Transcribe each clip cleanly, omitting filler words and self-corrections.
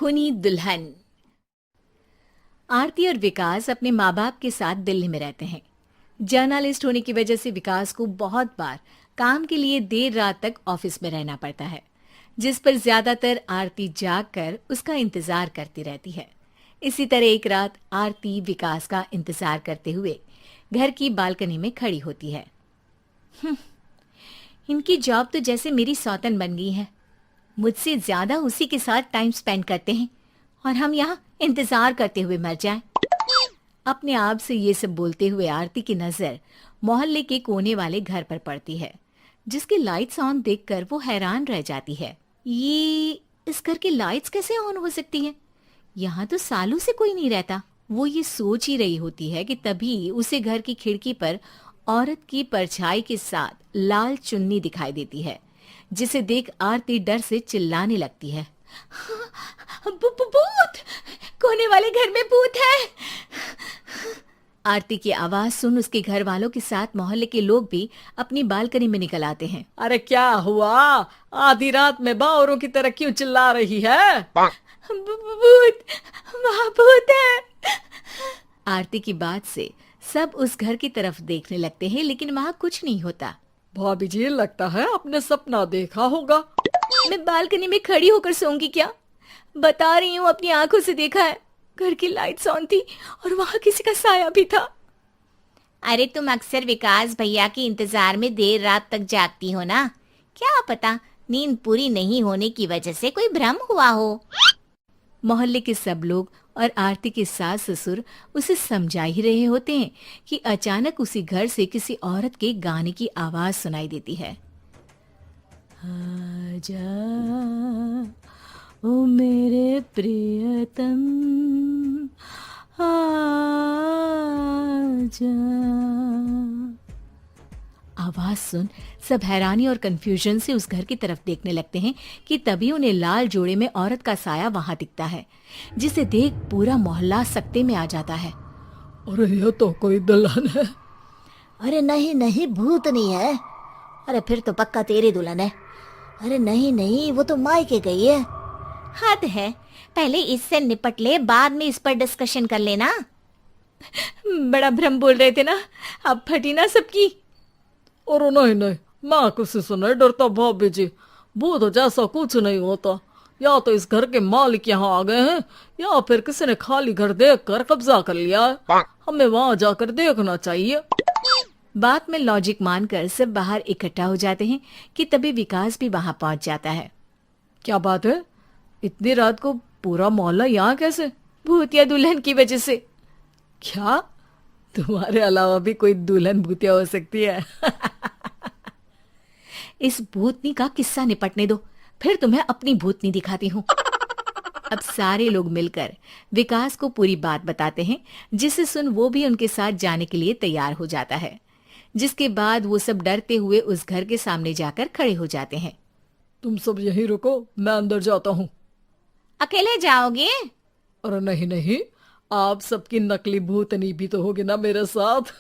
खूनी दुल्हन। आरती और विकास अपने माँ बाप के साथ दिल्ली में रहते हैं। जर्नलिस्ट होने की वजह से विकास को बहुत बार काम के लिए देर रात तक ऑफिस में रहना पड़ता है, जिस पर ज्यादातर आरती जागकर उसका इंतजार करती रहती है। इसी तरह एक रात आरती विकास का इंतजार करते हुए घर की बालकनी में खड़ी होती है। इनकी जॉब तो जैसे मेरी सौतन बन गई है। मुझसे ज्यादा उसी के साथ टाइम स्पेंड करते हैं और हम यहाँ इंतजार करते हुए मर जाएं। अपने आप से ये सब बोलते हुए आरती की नजर मोहल्ले के कोने वाले घर पर पड़ती है, जिसकी लाइट्स ऑन देखकर वो हैरान रह जाती है। ये इस घर की लाइट्स कैसे ऑन हो सकती हैं? यहाँ तो सालों से कोई नहीं रहता। वो ये सोच ही रही होती है कि तभी उसे घर की खिड़की पर औरत की परछाई के साथ लाल चुन्नी दिखाई देती है, जिसे देख आरती डर से चिल्लाने लगती है। भूत! कोने वाले घर में भूत है! आरती की आवाज सुन उसके घर वालों के साथ मोहल्ले के लोग भी अपनी बालकनी में निकल आते हैं। अरे क्या हुआ? आधी रात में बावरों की तरह क्यों चिल्ला रही है? भूत! वहाँ भूत है! आरती की बात से सब उस घर की तरफ देखने लगते हैं, लेकिन वहाँ कुछ नहीं होता। भाभी जी, लगता है आपने सपना देखा होगा। मैं बालकनी में खड़ी होकर सोऊंगी क्या? बता रही हूँ, अपनी आंखों से देखा है। घर की लाइट्स ऑन थी और वहाँ किसी का साया भी था। अरे तुम अक्सर विकास भैया के इंतजार में देर रात तक जागती हो ना, क्या पता नींद पूरी नहीं होने की वजह से कोई भ्रम हुआ हो। मोहल्ले के सब लोग और आरती के सास ससुर उसे समझा ही रहे होते हैं कि अचानक उसी घर से किसी औरत के गाने की आवाज सुनाई देती है। आजा ओ मेरे प्रियतम, आजा। आवाज सुन सब हैरानी और कंफ्यूजन से उस घर की तरफ देखने लगते हैं कि तभी उन्हें लाल जोड़े में औरत का साया वहां दिखता है, जिसे देख पूरा मोहल्ला सकते में आ जाता है। अरे ये तो कोई दुल्हन है। अरे नहीं नहीं, भूत नहीं है। अरे फिर तो पक्का तेरी दुल्हन है। अरे नहीं नहीं, वो तो मायके गई है। हद है, पहले इससे निपट ले, बाद में इस पर डिस्कशन कर लेना। बड़ा भ्रम बोल रहे थे ना, अब फटी ना सबकी। और नहीं नहीं, मैं किसी से नहीं डरता भाभी जी। भूत जैसा कुछ नहीं होता। या तो इस घर के मालिक यहाँ आ गए हैं, या फिर किसी ने खाली घर देख कर कब्जा कर लिया है। हमें वहां जाकर देखना चाहिए। बात में लॉजिक मानकर सब बाहर इकट्ठा हो जाते हैं कि तभी विकास भी वहां पहुंच जाता है। क्या बात है? इतनी रात को पूरा मोहल्ला यहाँ कैसे? भूतिया दुल्हन की वजह से। क्या तुम्हारे अलावा भी कोई दुल्हन भूतिया हो सकती है? इस भूतनी का किस्सा निपटने दो, फिर तुम्हें अपनी भूतनी दिखाती हूँ। अब सारे लोग मिलकर विकास को पूरी बात बताते हैं, जिसे सुन वो भी उनके साथ जाने के लिए तैयार हो जाता है। जिसके बाद वो सब डरते हुए उस घर के सामने जाकर खड़े हो जाते हैं। तुम सब यहीं रुको, मैं अंदर जाता हूँ। अकेले जाओगे? अरे नहीं नहीं, आप सबकी नकली भूतनी भी तो होगी ना मेरे साथ।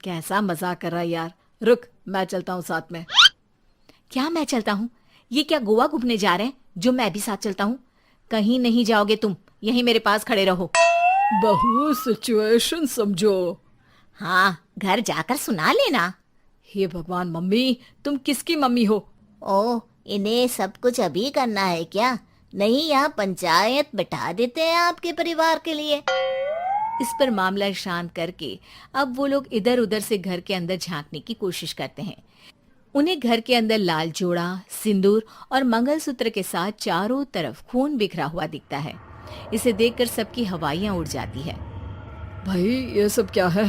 कैसा मजाक कर रहा यार। रुक, मैं चलता हूँ साथ में। क्या मैं चलता हूँ? ये क्या गोवा घूमने जा रहे हैं जो मैं भी साथ चलता हूँ? कहीं नहीं जाओगे तुम, यहीं मेरे पास खड़े रहो। बहू सिचुएशन समझो। हाँ, घर जाकर सुना लेना। हे भगवान, मम्मी तुम किसकी मम्मी हो? ओ, इन्हें सब कुछ अभी करना है क्या? नहीं, यहाँ पंचायत बैठा देते हैं आपके परिवार के लिए। इस पर मामला शांत करके अब वो लोग इधर उधर से घर के अंदर झांकने की कोशिश करते हैं। उन्हें घर के अंदर लाल जोड़ा, सिंदूर और मंगलसूत्र के साथ चारों तरफ खून बिखरा हुआ दिखता है। इसे देखकर सबकी हवाइयां उड़ जाती है। भाई ये सब क्या है?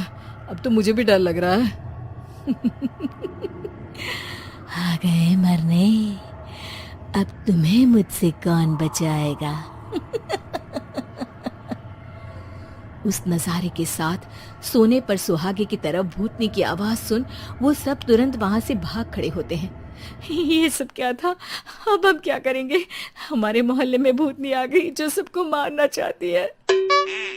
अब तो मुझे भी डर लग रहा है। आ गए मरने, अब तुम्हें मुझसे कौन बचाएगा? उस नजारे के साथ सोने पर सुहागे की तरफ भूतनी की आवाज सुन वो सब तुरंत वहां से भाग खड़े होते हैं। ये सब क्या था? अब हम क्या करेंगे? हमारे मोहल्ले में भूतनी आ गई जो सबको मारना चाहती है।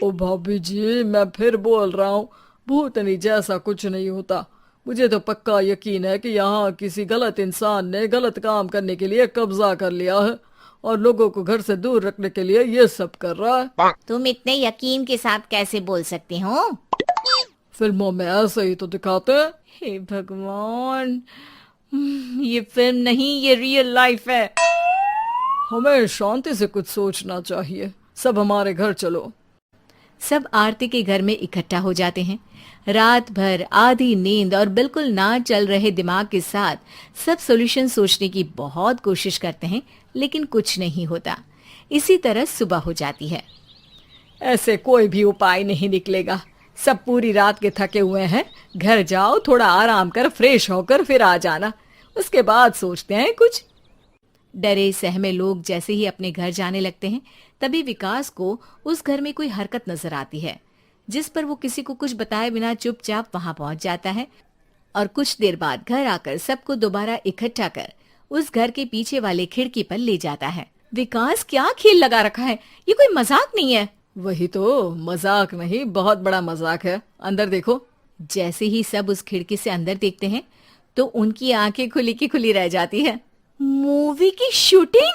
ओ भाभी जी, मैं फिर बोल रहा हूँ, भूतनी जैसा कुछ नहीं होता। मुझे तो पक्का यकीन है कि यहाँ किसी गलत इंसान ने गलत काम करने के लिए कब्जा कर लिया है और लोगों को घर से दूर रखने के लिए ये सब कर रहा है। तुम इतने यकीन के साथ कैसे बोल सकते हो? फिल्मों में ऐसे ही तो दिखाते हैं। हे भगवान, ये फिल्म नहीं, ये रियल लाइफ है। हमें शांति से कुछ सोचना चाहिए। सब हमारे घर चलो। सब आरती के घर में इकट्ठा हो जाते हैं। रात भर आधी नींद और बिल्कुल ना चल रहे दिमाग के साथ सब सॉल्यूशन सोचने की बहुत कोशिश करते हैं, लेकिन कुछ नहीं होता। इसी तरह सुबह हो जाती है। ऐसे कोई भी उपाय नहीं निकलेगा। सब पूरी रात के थके हुए हैं। घर जाओ, थोड़ा आराम कर, फ्रेश होकर फिर आ जाना, उसके बाद सोचते हैं कुछ। डरे सहमे लोग जैसे ही अपने घर जाने लगते हैं, तभी विकास को उस घर में कोई हरकत नजर आती है, जिस पर वो किसी को कुछ बताए बिना चुपचाप वहां पहुंच जाता है और कुछ देर बाद घर आकर सबको दोबारा इकट्ठा कर उस घर के पीछे वाले खिड़की पर ले जाता है। विकास, क्या खेल लगा रखा है? ये कोई मजाक नहीं है। वही तो, मजाक नहीं, बहुत बड़ा मजाक है। अंदर देखो। जैसे ही सब उस खिड़की से अंदर देखते हैं तो उनकी आंखें खुली की खुली रह जाती है। मूवी की शूटिंग!